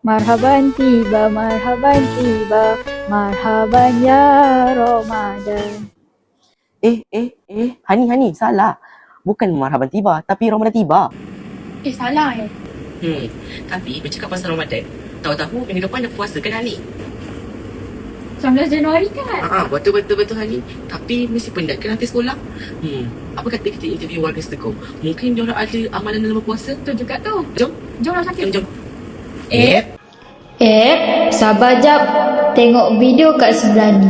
marhaban tiba, marhaban ya Ramadan. Hani, salah. Bukan marhaban tiba, tapi Ramadan tiba. Salah Tapi bercakap pasal Ramadan, tahu-tahu minggu depan dah puasa kan Hani? 19 Januari kan? Betul Hani. Tapi mesti penat kan nanti sekolah? Apa kata kita interview warga Setegau? Mungkin diorang ada amalan dalam berpuasa. Betul juga tu. Jomlah Syakir. Jom. Sabar jap, tengok video kat sebelah ni.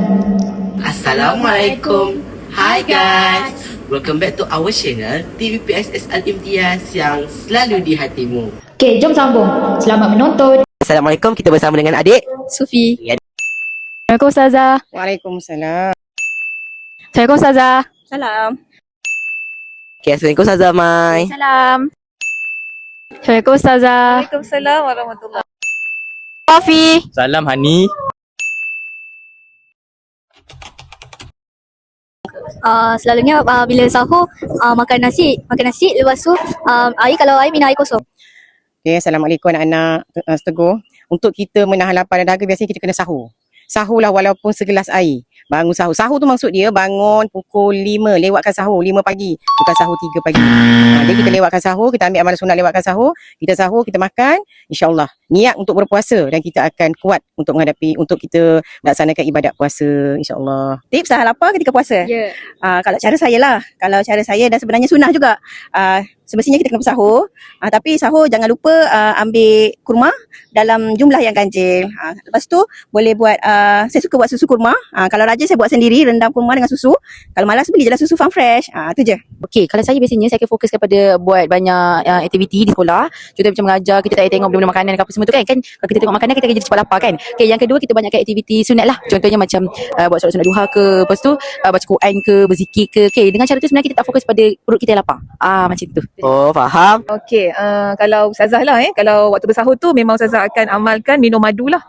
Assalamualaikum. Hi guys. Welcome back to our channel TVPSS Al-Imtiaz yang selalu di hatimu. Okay, jom sambung. Selamat menonton. Assalamualaikum, kita bersama dengan adik Sufi. Assalamualaikum Ustazah. Waalaikumsalam. Assalamualaikum Ustazah. Salam. Okay, Assalamualaikum Ustazah Mai. Salam. Assalamualaikum Ustazah. Waalaikumsalam warahmatullahi. Coffee. Salam Hani. Selalunya bila sahur makan nasi lepas tu air, kalau air minum air kosong. Okay, Assalamualaikum anak-anak Setegau. Untuk kita menahan lapar dan dahaga, biasanya kita kena sahur. Sahurlah walaupun segelas air. Bangun sahur. Sahur tu maksud dia bangun pukul 5, lewatkan sahur 5 pagi. Bukan sahur 3 pagi. Jadi kita lewatkan sahur, kita ambil amalan sunat lewatkan sahur. Kita sahur, kita makan. InsyaAllah niat untuk berpuasa dan kita akan kuat untuk menghadapi, untuk kita melaksanakan ibadat puasa, InsyaAllah. Tips tahan lapar ketika puasa? Ya. Kalau cara saya lah. Kalau cara saya, dan sebenarnya sunnah juga. Semestinya kita kena bersahur. Tapi sahur jangan lupa ambil kurma dalam jumlah yang ganjil. Lepas tu boleh buat, saya suka buat susu kurma. Kalau rajin saya buat sendiri, rendam kurma dengan susu. Kalau malas beli je lah susu Farm Fresh. Tu je. Okey, kalau saya biasanya saya akan fokus kepada buat banyak aktiviti di sekolah. Contoh macam mengajar, kita tak payah tengok benda-benda makanan ke apa semua tu kan. Kalau kita tengok makanan, kita akan jadi cepat lapar kan. Okey, yang kedua kita banyakkan aktiviti sunat lah. Contohnya macam buat solat sunat duha ke, lepas tu baca Quran ke, berzikir ke. Okey, dengan cara tu sebenarnya kita tak fokus pada perut kita yang lapar. Macam tu. Oh, faham. Okey, kalau Ustazah lah kalau waktu bersahur tu memang Ustazah akan amalkan minum madu lah.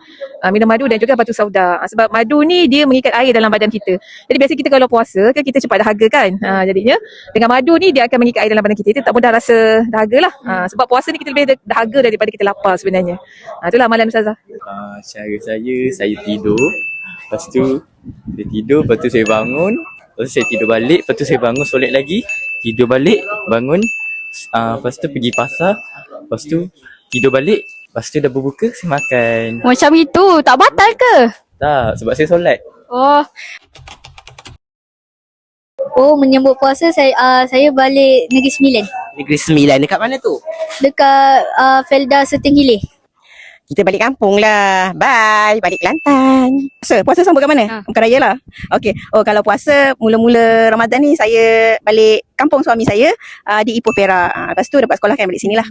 Minum madu dan juga batu sauda. Sebab madu ni dia mengikat air dalam badan kita. Jadi biasa kita kalau puasa kan kita cepat dahaga kan. Jadinya dengan madu ni dia akan mengikat air dalam badan kita. Kita tak mudah rasa dahaga lah. Sebab puasa ni kita lebih dahaga daripada kita lapar sebenarnya. Itulah amalan Ustazah. Cara saya tidur. Lepas tu saya tidur, lepas tu saya bangun. Lepas tu saya tidur balik, lepas tu saya bangun solat lagi. Tidur balik, bangun. Lepas tu pergi pasar. Lepas tu tidur balik. Lepas tu dah berbuka, saya makan. Macam itu, tak batal ke? Tak, sebab saya solat. Menyambut puasa saya balik Negeri Sembilan. Negeri Sembilan, dekat mana tu? Dekat Felda Seting Hilir. Kita balik kampung lah. Bye. Balik Kelantan. Puasa sambut kat mana? Bukan raya lah. Okey. Kalau puasa mula-mula Ramadan ni saya balik kampung suami saya di Ipoh Perak. Lepas tu dapat sekolah kan balik sini lah.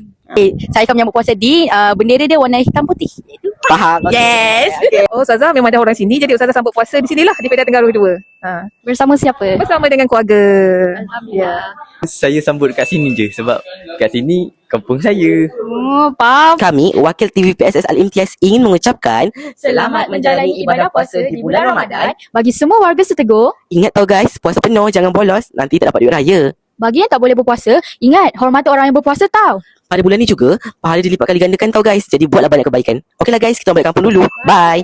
Saya akan menyambut puasa di bendera dia warna hitam putih. Faham. Yes. Okay. Ustazah memang ada orang sini. Jadi Ustazah sambut puasa di sinilah di Perak Tenggara 2. Bersama siapa? Bersama dengan keluarga. Alhamdulillah. Saya sambut kat sini je sebab kat sini kampung saya. Faham. Kami, wakil TVPSS Al-Imtiaz ingin mengucapkan Selamat menjalani ibadah puasa di bulan Ramadan. Bagi semua warga Setegau, ingat tau guys, puasa penuh, jangan bolos, nanti tak dapat duit raya. bagi yang tak boleh berpuasa, ingat hormati orang yang berpuasa tau. Pada bulan ni juga, pahala dilipat kali gandakan tau guys. Jadi buatlah banyak kebaikan. Okeylah guys, kita balik kampung dulu. Bye.